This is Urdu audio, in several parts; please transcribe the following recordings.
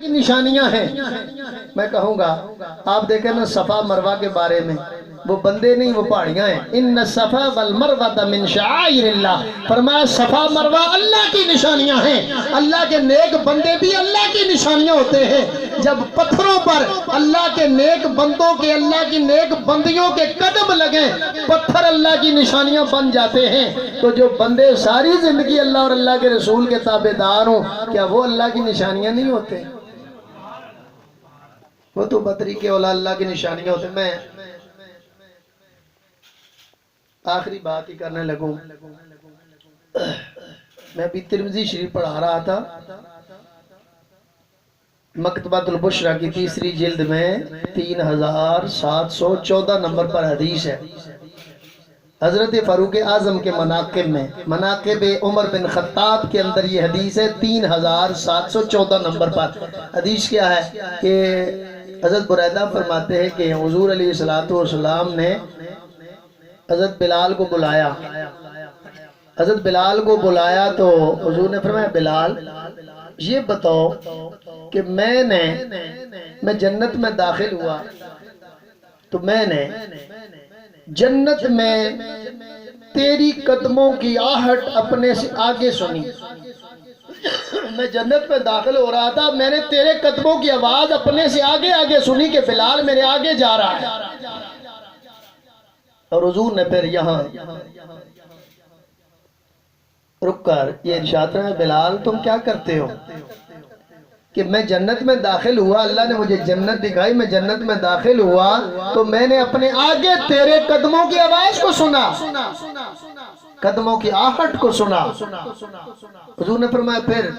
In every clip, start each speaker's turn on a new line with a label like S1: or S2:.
S1: کی نشانیاں ہیں میں کہوں گا آپ دیکھیں نا صفا مروہ کے بارے میں وہ بندے نہیں وہ پہاڑیاں ہیں ان الصفا والمروہ من شعائر اللہ فرمایا صفا مروہ اللہ کی نشانیاں ہیں اللہ کے نیک بندے بھی اللہ کی نشانیاں ہوتے ہیں جب پتھروں پر اللہ کے نیک بندوں کے اللہ کی نیک بندیوں کے قدم لگیں پتھر اللہ کی نشانیاں بن جاتے ہیں تو جو بندے ساری زندگی اللہ اور اللہ کے رسول کے تابعدار ہوں کیا وہ اللہ کی نشانیاں نہیں ہوتے وہ تو بطری کے اولا اللہ کی نشانیاں ہوتے میں آخری بات ہی کرنے لگوں میں بھی ترمذی شریف پڑھا رہا تھا مکتبۃ البشریٰ کی تیسری جلد میں 3714 نمبر پر حدیث ہے حضرت فاروق اعظم کے مناقب میں مناقب عمر بن خطاب کے اندر یہ حدیث ہے 3714 نمبر پر حدیث کیا ہے کہ حضرت بریدہ فرماتے ہیں کہ حضور علیہ السلام نے حضرت بلال کو بلایا حضرت بلال کو بلایا تو حضور نے فرمایا بلال یہ بتاؤ کہ میں جنت میں داخل ہوا تو میں نے جنت میں تیری قدموں کی آہٹ اپنے سے آگے سنی میں جنت میں داخل ہو رہا تھا میں نے تیرے قدموں کی آواز اپنے سے آگے آگے سنی کہ بلال میرے آگے جا رہا ہے اور حضور نے پھر یہاں رک کر یہ ارشاد ہے بلال تم کیا کرتے ہو کہ میں جنت میں داخل ہوا اللہ نے مجھے جنت دکھائی میں جنت میں داخل ہوا تو میں نے اپنے آگے تیرے قدموں کی آواز کو سنا قدموں کی آہٹ کو سنا حضور نے فرمایا پھر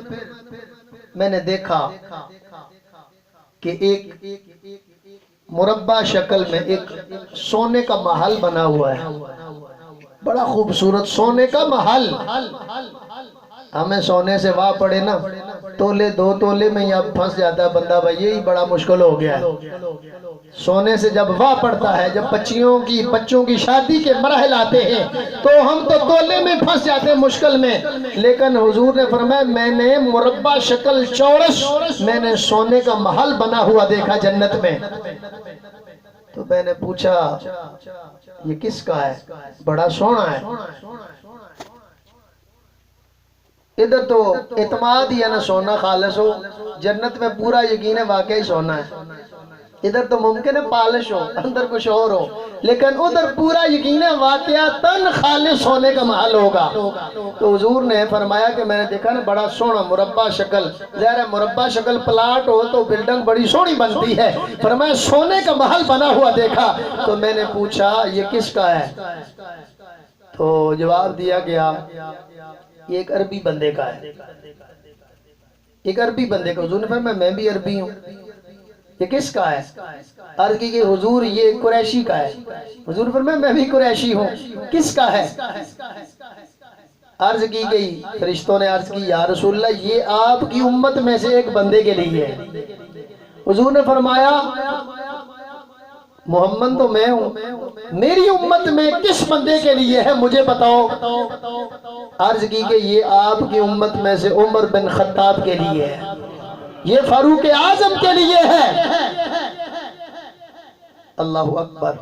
S1: میں نے دیکھا کہ ایک مربع شکل میں ایک سونے کا محل بنا ہوا ہے بڑا خوبصورت سونے کا محل ہمیں سونے سے واہ پڑے نا تولے دو تولے میں یا پھنس جاتا ہے بندہ بھائی یہی بڑا مشکل ہو گیا ہے سونے سے جب واہ پڑتا ہے جب بچوں کی شادی کے مراحل آتے ہیں تو ہم تو تولے میں پھنس جاتے ہیں مشکل میں لیکن حضور نے فرمایا میں نے مربع شکل چورس میں نے سونے کا محل بنا ہوا دیکھا جنت میں تو میں نے پوچھا یہ کس کا ہے بڑا سونا ہے ادھر تو اعتماد ہی ہے نا سونا خالص ہو جنت میں پورا یقین ہے واقعی سونا ہے ادھر تو ممکن ہے پالش ہو اندر کچھ اور ہو لیکن ادھر پورا یقین ہے واقعاتاً خالص ہونے کا محل ہوگا تو حضور نے فرمایا کہ میں نے دیکھا نا بڑا سونا مربع شکل ظاہر ہے مربع شکل پلاٹ ہو تو بلڈنگ بڑی سونی بنتی ہے فرمایا سونے کا محل بنا ہوا دیکھا تو میں نے پوچھا یہ کس کا ہے تو جواب دیا گیا یہ ایک عربی بندے کا ہے ایک عربی بندے کا حضور نے فرمایا میں بھی عربی ہوں یہ کس کا ہے عرض کی کہ حضور یہ قریشی کا ہے حضور نے فرمایا میں بھی قریشی ہوں کس کا ہے عرض کی گئی فرشتوں نے عرض کی یا رسول اللہ یہ آپ کی امت میں سے ایک بندے کے لیے ہے حضور نے فرمایا محمد تو میں ہوں میری امت میں کس بندے کے لیے ہے مجھے بتاؤ عرض کی کہ یہ آپ کی امت میں سے عمر بن خطاب کے لیے ہے یہ فاروق اعظم کے لیے ہے اللہ اکبر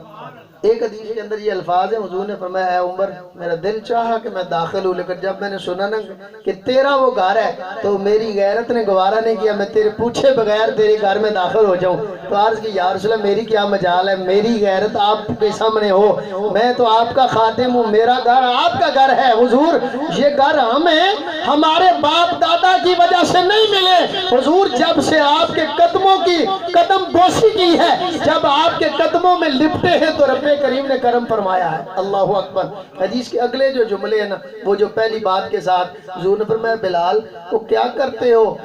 S1: ایک حدیث کے اندر یہ الفاظ ہیں حضور نے فرمایا اے عمر میرا دل چاہا کہ میں داخل ہوں لیکن جب میں نے سنا نا کہ تیرا وہ گھر ہے تو میری غیرت نے گوارا نہیں کیا میں تیرے پوچھے بغیر تیرے گھر میں داخل ہو جاؤں تو عرض کی یا رسول اللہ میری کیا مجال ہے میری غیرت آپ کے سامنے ہو میں تو آپ کا خادم ہوں میرا گھر آپ کا گھر ہے حضور یہ گھر ہمیں ہمارے باپ دادا کی وجہ سے نہیں ملے حضور جب سے آپ کے قدموں کی قدم بوسی کی ہے جب آپ کے قدموں میں لپٹے ہیں تو رب کریم نے کرم فرمایا ہے اللہ اکبر حدیث کے اگلے جو جملے ہیں نا وہ جو پہلی بات کے ساتھ حضور نے فرمایا بلال تو کیا کرتے ہو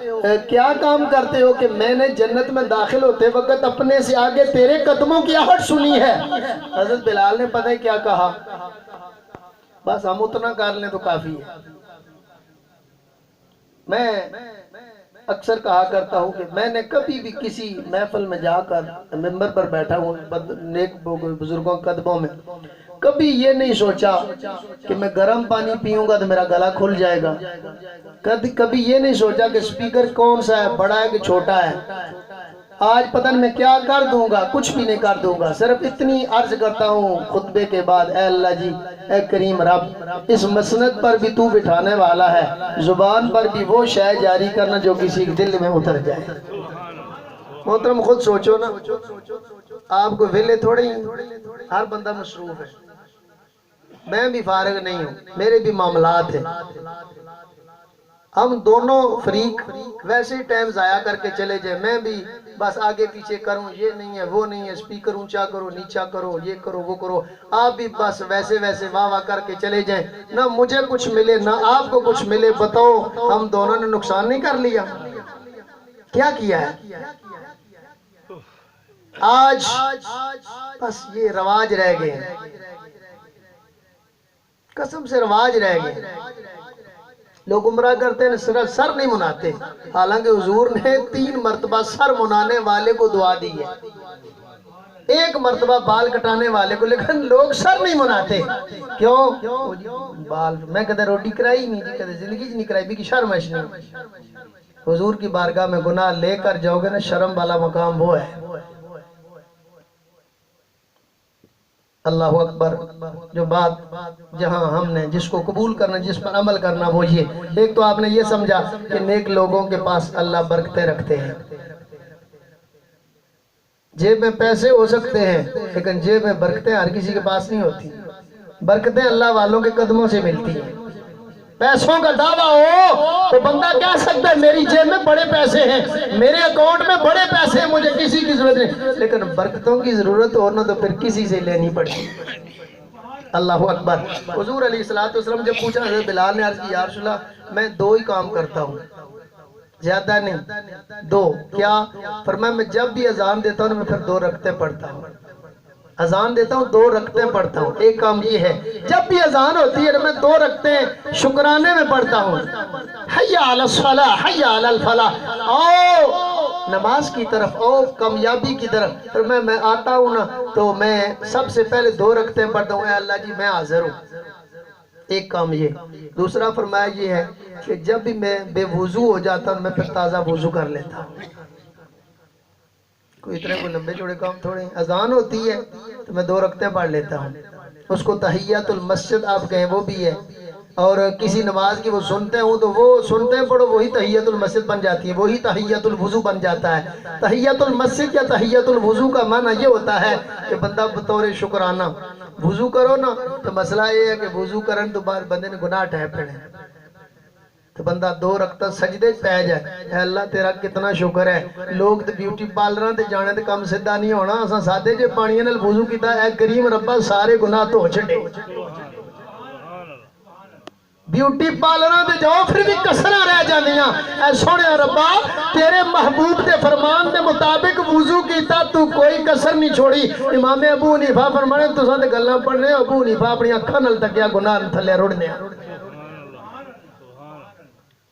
S1: کیا کام کرتے ہو کہ میں نے جنت میں داخل ہوتے وقت اپنے سے آگے تیرے قدموں کی آہٹ سنی ہے حضرت بلال نے پتہ کیا کہا بس ہم اتنا کر لیں تو کافی ہے میں اکثر کہا کرتا ہوں کہ میں نے کبھی بھی کسی محفل میں جا کر ممبر پر بیٹھا ہوں نیک بزرگوں قدموں میں کبھی یہ نہیں سوچا کہ میں گرم پانی پیوں گا تو میرا گلا کھل جائے گا، کبھی یہ نہیں سوچا کہ سپیکر کون سا ہے، بڑا ہے کہ چھوٹا ہے، آج پتہ نہیں میں کیا کر دوں گا، کچھ بھی نہیں کر دوں گا۔ صرف اتنی عرض کرتا ہوں خطبے کے بعد، اے اللہ جی، اے کریم رب، اس مسند پر بھی تو بٹھانے والا ہے، زبان پر بھی وہ شے جاری کرنا جو کسی کے دل میں اتر جائے۔ محترم خود سوچو نا، آپ کو ویلے تھوڑے ہی، ہر بندہ مصروف ہے، میں بھی فارغ نہیں ہوں، میرے بھی معاملات ہیں، ہم دونوں فریق ویسے ٹائم ضائع کر کے چلے جائیں، میں بھی بس آگے پیچھے کروں، یہ نہیں ہے وہ نہیں ہے، سپیکر اونچا کرو نیچا کرو، یہ کرو وہ کرو، آپ بھی بس ویسے واہ واہ کر کے چلے جائیں، نہ مجھے کچھ ملے نہ آپ کو کچھ ملے، بتاؤ ہم دونوں نے نقصان نہیں کر لیا؟ کیا کیا ہے؟ آج بس یہ رواج رہ گئے ہیں، قسم سے رواج رہ گئے ہیں۔ لوگ عمرہ کرتے ہیں صرف سر نہیں مناتے، حالانکہ حضور نے 3 مرتبہ سر منانے والے کو دعا دی ہے، 1 مرتبہ بال کٹانے والے کو، لیکن لوگ سر نہیں مناتے۔ کیوں؟ بال میں کہتے روٹی کرائی نہیں جی، کہتے زندگی نہیں کرائی بھی کی شرم ہے نہیں۔ حضور کی بارگاہ میں گناہ لے کر جاؤ گے نا، شرم والا مقام وہ ہے۔ اللہ اکبر۔ جو بات جہاں ہم نے جس کو قبول کرنا، جس پر عمل کرنا، وہ یہ ایک تو آپ نے یہ سمجھا کہ نیک لوگوں کے پاس اللہ برکتیں رکھتے ہیں۔ جیب میں پیسے ہو سکتے ہیں لیکن جیب میں برکتیں ہر کسی کے پاس نہیں ہوتی، برکتیں اللہ والوں کے قدموں سے ملتی ہیں۔ پیسوں کا دعویٰ ہو تو بندہ کہہ سکتا ہے میری جیب میں بڑے پیسے ہیں، میرے اکاؤنٹ میں بڑے پیسے ہیں، مجھے کسی کی ضرورت نہیں، لیکن برکتوں کی ضرورت ہو نا تو پھر کسی سے لینی پڑتی۔ اللہ اکبر۔ حضور علیہ السلام جب پوچھا، حضرت بلال نے عرض کی، یا رسول اللہ میں 2 ہی کام کرتا ہوں، زیادہ نہیں، 2 کیا؟ فرمایا میں جب بھی اذان دیتا ہوں میں پھر 2 رکعتیں پڑھتا ہوں، اذان دیتا ہوں 2 رکعتیں پڑھتا ہوں۔ ایک کام یہ ہے، جب بھی اذان ہوتی ہے میں 2 رکعتیں شکرانے میں پڑھتا ہوں، حی علی الصلاۃ حی علی الفلاح، آؤ نماز کی طرف، آؤ کامیابی کی طرف۔ پھر میں آتا ہوں نا تو میں سب سے پہلے 2 رکعتیں پڑھتا ہوں، اے اللہ جی میں حاضر ہوں۔ ایک کام یہ۔ دوسرا فرمایا یہ ہے کہ جب بھی میں بے وضو ہو جاتا ہوں میں پھر تازہ وضو کر لیتا ہوں۔ کوئی اتنے کوئی لمبے چوڑے کام تھوڑے، اذان ہوتی ہے تو میں 2 رکعتیں پڑھ لیتا ہوں، اس کو تحیت المسجد آپ کہیں وہ بھی ہے، اور کسی نماز کی وہ سنتے ہوں تو وہ سنتے ہیں پڑھو وہی تحیت المسجد بن جاتی ہے، وہی تحیت الوضو بن جاتا ہے۔ تحیت المسجد یا تحیت الوضو کا معنی یہ ہوتا ہے کہ بندہ بطور شکرانہ وضو کرو نا، تو مسئلہ یہ ہے کہ وضو کرن تو بعد بندے نے گناہ ٹھہ پڑے، تو بندہ 2 رکعت سجدے پہ جائے، اے اللہ تیرا کتنا شکر ہے، لوگ تو بیوٹی پارلراں تے جانے تے کم سدھا نہیں ہونا، اساں سادے جے پانی نال وضو کیتا، اے کریم ربا سارے گناہ دھو چھڈے۔ بیوٹی پارلراں تے جاؤ پھر بھی کسراں رہ جاندیاں، اے سونے ربا تیرے محبوب دے فرمان دے مطابق وضو کیتا، تو کوئی کسر نہیں چھوڑی۔ امام ابو حنیفہ فرمانے تساں تے گلاں پڑھنے، ابو حنیفہ اپنی اکھاں نال تکیا گناہ تھلے رڑنے۔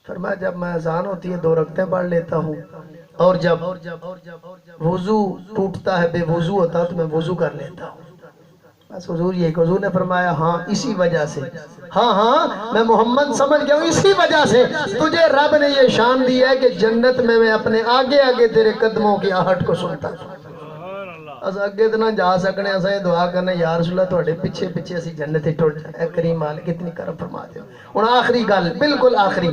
S1: فرمایا جب میں اذان ہوتی ہے 2 رکعتیں پڑھ لیتا ہوں، اور جب وضو ٹوٹتا ہے بے وضو ہوتا تو میں وضو کر لیتا ہوں۔ بس حضور یہ، حضور نے فرمایا ہاں اسی وجہ سے، ہاں میں محمد سمجھ گیا ہوں، اسی وجہ سے تجھے رب نے یہ شان دی ہے کہ جنت میں میں اپنے آگے آگے تیرے قدموں کی آہٹ کو سنتا ہوں۔ اسا اگے تو نہ جا سکنے، اسا یہ دعا کرنے یا رسول اللہ تواڈے پیچھے پیچھے اسی جنت ہی ٹر جائیں، اے کریم مالک کتنی کرم فرما دے۔ ہن آخری گل، بالکل آخری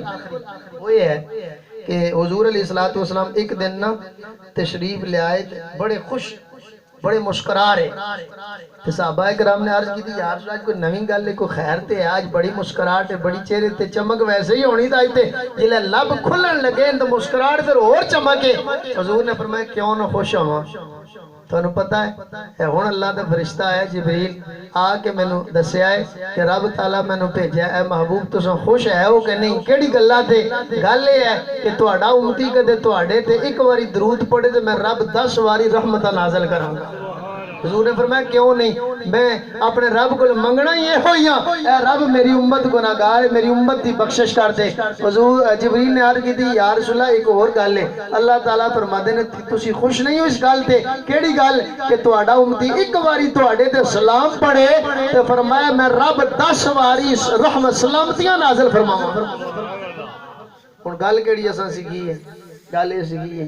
S1: وہ یہ ہے کہ حضور علیہ السلام ایک دن نا تشریف لے آئے، بڑے خوش بڑے مسکرا رہے، تو صحابہ کرام نے عرض کی تھی یا رسول اللہ کوئی نویں گل ہے، کوئی خیر تے آج بڑی مسکراہٹ ہے، بڑی چہرے تے چمک ویسے ہی ہونی تھی تے جلے لب کھلن لگے تو مسکراہٹ پھر اور چمکے۔ حضور نے فرمایا کیوں نہ خوش ہواں، تانوں پتہ ہے ہن اللہ دا فرشتہ ہے جبریل آ کے مینوں دسیا ہے کہ رب تعالیٰ مینوں بھیجا اے محبوب تساں خوش ہے ہو کہ نہیں؟ کیڑی گلاں تے؟ گل یہ ہے کہ تہاڈا امتی کدے تہاڈے تے ایک واری درود پڑھے تے میں رب 10 واری رحمتاں نازل کراں گا۔ حضور نے فرمایا کیوں نہیں، میں اپنے رب کو منگنا ہی ہوئی ہاں، اے رب میری امت گناہگار ہے، میری امت دی بخشش کر دے۔ حضور جبریل نے عرض کی تھی یا رسول اللہ ایک اور گل ہے، اللہ تعالیٰ فرماتے نے تسی خوش نہیں ہو اس گل تے، کیڑی گل کہ تہاڈا امتی ایک واری تہاڈے تے سلام پڑھے تے فرمایا میں رب 10 واری رحمت سلامتیاں نازل فرماواں۔ ہن گل کیڑی اساں سیکھی ہے، گل یہ سیکھی ہے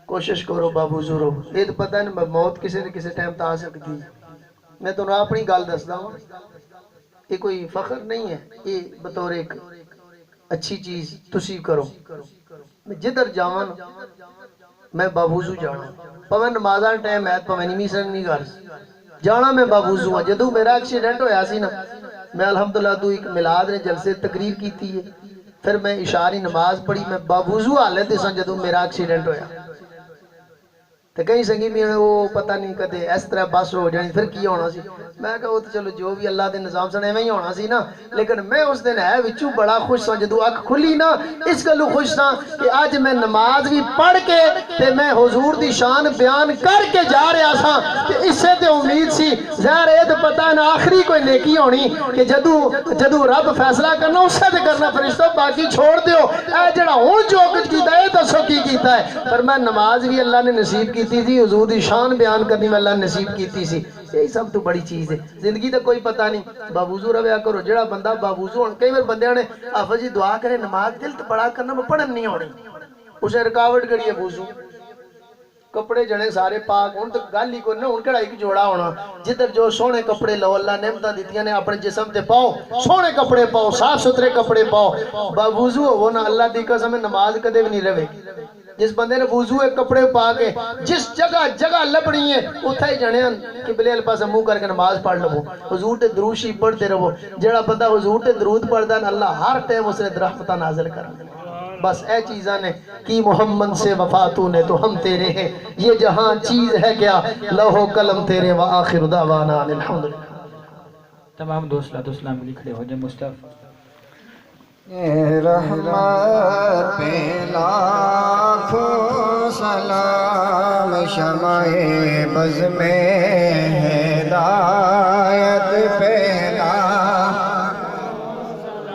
S1: کوشش کرو بابوزو رو، یہ تو پتہ نہیں موت کسی نہ کسی ٹائم تا آ سکتی ہے۔ میں تو اپنی گل دسدا ہوں، یہ کوئی فخر نہیں ہے، یہ بطور ایک اچھی چیز تسی کرو۔ میں جدھر جاواں میں بابوزو جانا، پویں نمازاں ٹائم ہے پویں نہیں سن نہیں کر جانا، میں بابوزو ہاں۔ جدوں میرا ایکسیڈنٹ ہویا سی نا، میں الحمدللہ تو ایک میلاد نے جلسے تقریر کیتی ہے، پھر میں عشاء نماز پڑھی، میں بابوزو حالت سن جدوں میرا ایکسیڈنٹ ہویا۔ تو کہیں سنگی بھی وہ پتہ نہیں کدے اس طرح بس ہو جانی پھر کی ہونا سی، میں کہا وہ تو چلو جو بھی اللہ دے نظام سنے میں ہی ہونا سی نا، لیکن میں اس دن ہے وچوں بڑا خوش سا جدو اکھ کھلی نا، اس گلو خوش سا کہ آج میں نماز بھی پڑھ کے تے میں حضور دی شان بیان کر کے جا رہا سا، تے اس سے تے امید سی ظاہر ہے تے پتہ نہ آخری کوئی نیکی ہونی کہ جدو رب فیصلہ کرنا اس سے تے کرنا، فرشتہ باقی چھوڑ دیو، اے جڑا ہون جو کچھ کیتا ہے دسو کی کیتا ہے، پر میں نماز بھی اللہ نے نصیب کی تھی، حضور دی شان بیان کرنی میں اللہ نصیب کیتی سی، یہی سب تو بڑی چیز ہے۔ زندگی تو کوئی پتہ نہیں، بابوزو رویا کرو، جڑا بندہ بابوزو ہون، کئی بار بندے نے حافظ جی دعا کرے نماز دل تو بڑا کرنا میں پڑھن نہیں ہونی، اسے رکاوٹ کریے بوزو کپڑے جنے سارے پاک ہون تو گل ہی کوئی نہ، ان کڑا ایک جوڑا ہونا، جدھر جو سونے کپڑے لو اللہ نعمتاں دیتیاں نے اپنے جسم تے پاؤ، سونے کپڑے پاؤ، صاف ستھرے کپڑے پاؤ، بابوزو ہو نا اللہ دی قسم نماز کدے بھی نہیں رہے۔ جس بندے نے وضو ایک کپڑے پا کے جس جگہ لبنی ہے اتھا ہی جانے قبلے الپاس منہ کر کے نماز پڑھ لو، حضور تے درود شریف پڑھتے رہو، جڑا بندہ حضور تے درود پڑھدا ہے اللہ ہر ٹائم اس نے رحمتاں نازل کر دے۔ بس اے چیزاں نے کی محمد سے وفا تو نے تو ہم تیرے ہیں، یہ جہاں چیز ہے کیا لوح و قلم تیرے وآخر دعوانا الحمدللہ۔
S2: تمام دوست اسلام کے کھڑے ہو جائے مصطفیٰ
S3: رحمت پہ لاکھوں سلام، شمع بز میں ہدایت پہ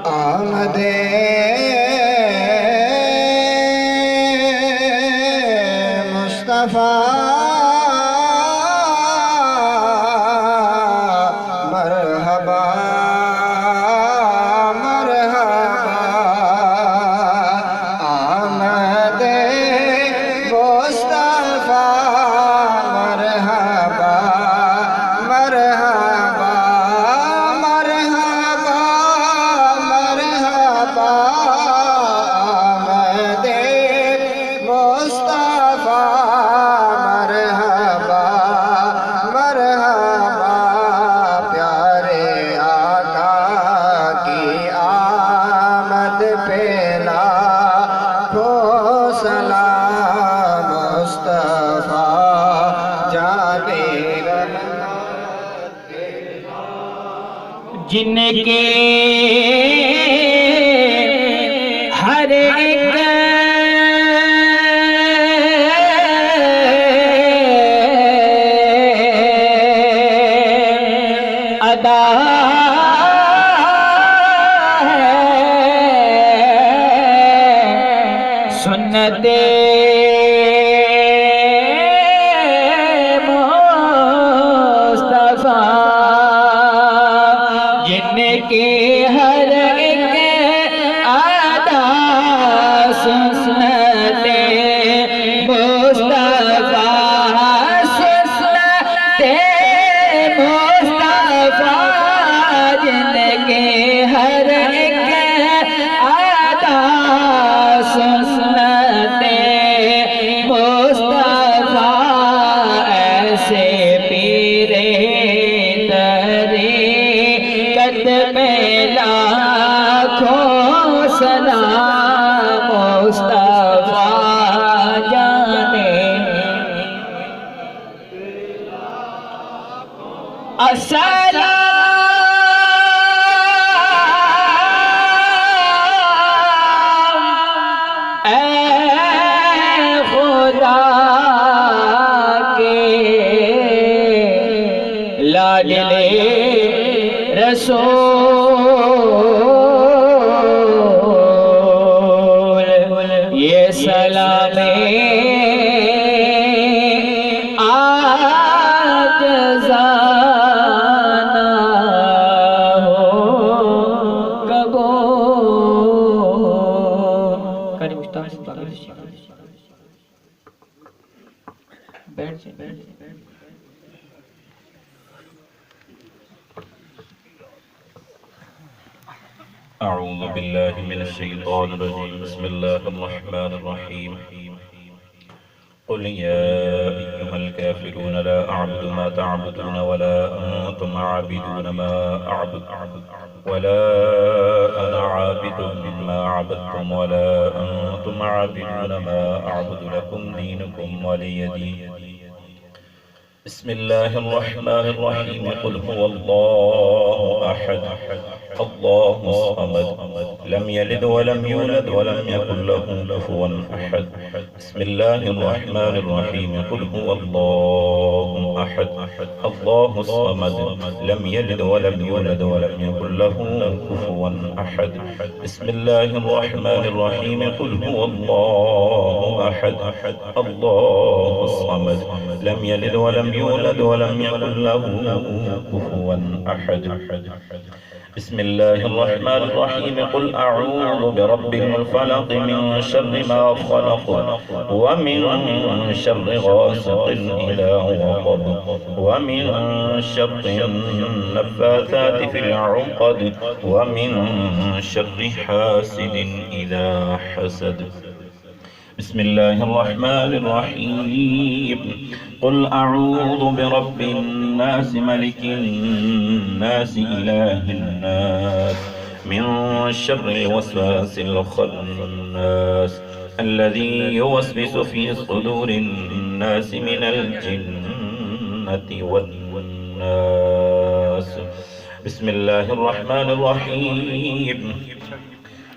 S3: آمد مصطفیٰ مرحبا
S2: جن کے ہر ایک ادا ہے سنت کے ہر ایک ادا سنت مصطفیٰ سنت مصطفیٰ جن کے ہر ایک ادا سنت مصطفیٰ ایسے پیرے میں لاکھوں سلام مصطفیٰ جانے السلام اے خدا کے لاڈلے رسول یہ سلام آجزانہ ہو قبول کریم استاد بیٹھ جائیں
S4: أعوذ بالله من الشيطان الرجيم بسم الله الرحمن الرحيم قل يا أيها الكافرون لا أعبد ما تعبدون ولا أنتم عابدون ما أعبد ولا أنا عابد ما عبدتم ولا أنتم عابدون ما أعبد لكم دينكم ولي دين بسم الله الرحمن الرحيم قل هو الله أحد الله الصمد لم يلد ولم يولد ولم يكن له كفوا أحد بسم الله الرحمن الرحيم قل هو الله أحد الله الصمد لم يلد ولم يولد ولم يكن له كفوا أحد بسم الله الرحمن الرحيم قل هو الله أحد الله الصمد لم يلد ولم يولد ولم يكن له كفوا أحد بسم الله الرحمن الرحيم قل أعوذ برب الفلق من شر ما خلق ومن شر غاسق إذا وقب ومن شر النفاثات في العقد ومن شر حاسد إذا حسد بسم الله الرحمن الرحيم قل أعوذ برب الناس ملك الناس إله الناس من شر الوسواس الخناس الذي يوسوس في صدور الناس من الجنة والناس بسم الله الرحمن الرحيم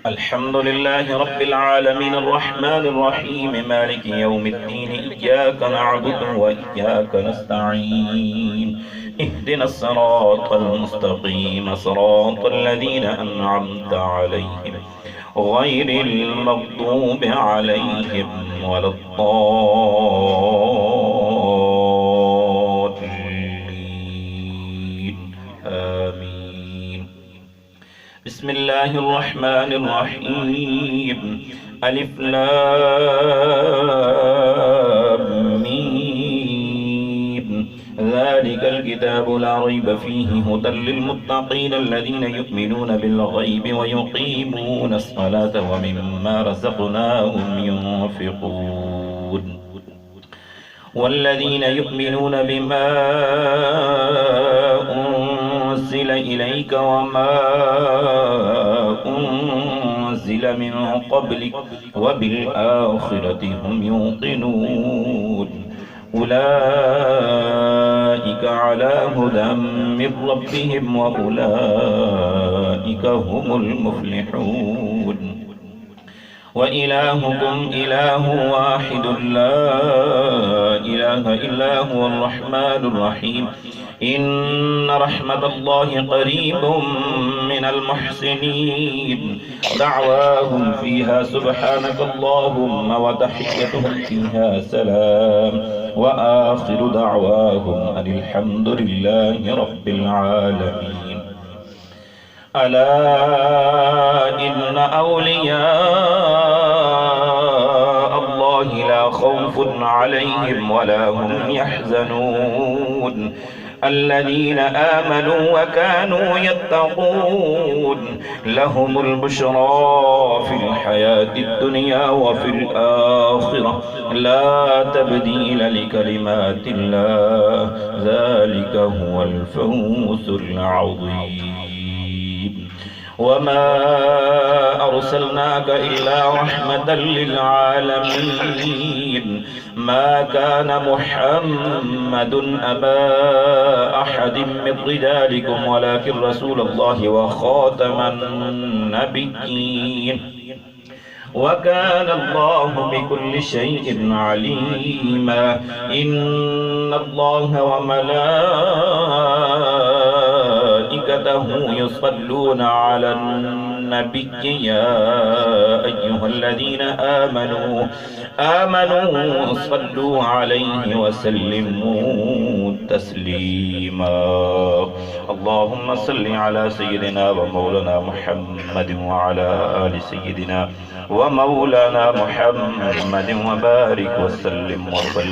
S4: الحمد لله رب العالمين الرحمن الرحيم مالك يوم الدين إياك نعبد وإياك نستعين اهدنا الصراط المستقيم صراط الذين أنعمت عليهم غير المغضوب عليهم ولا الضالين آمين بسم الله الرحمن الرحيم ألف لام ميم ذلك الكتاب لا ريب فيه هدى للمتقين الذين يؤمنون بالغيب ويقيمون الصلاة ومما رزقناهم ينفقون والذين يؤمنون بما أنزل إليك وما أنزل من قبلك وبالآخرة هم يوقنون أولئك على هدى من ربهم وأولئك هم المفلحون وإلهكم إله واحد لا إله إلا هو الرحمن الرحيم إن رحمة الله قريب من المحسنين دعواهم فيها سبحانك اللهم وتحيتهم فيها سلام وآخر دعواهم أن الحمد لله رب العالمين ألا إن أولياء الله لا خوف عليهم ولا هم يحزنون الذين آمنوا وكانوا يتقون لهم البشرى في الحياة الدنيا وفي الآخرة لا تبديل لكلمات الله ذلك هو الفوز العظيم وما أرسلناك إلا رحمة للعالمين ما كان محمد أبا أحد من رجالكم ولكن رسول الله وخاتم النبيين وكان الله بكل شيء عليما إن الله وملائكته له يصلون على النبي يا أيها الذين آمنوا صلوا عليه وسلموا تسليما. اللهم صل على سيدنا ومولانا محمد وعلى آل سيدنا ومولانا محمد وبارك وسلم وصل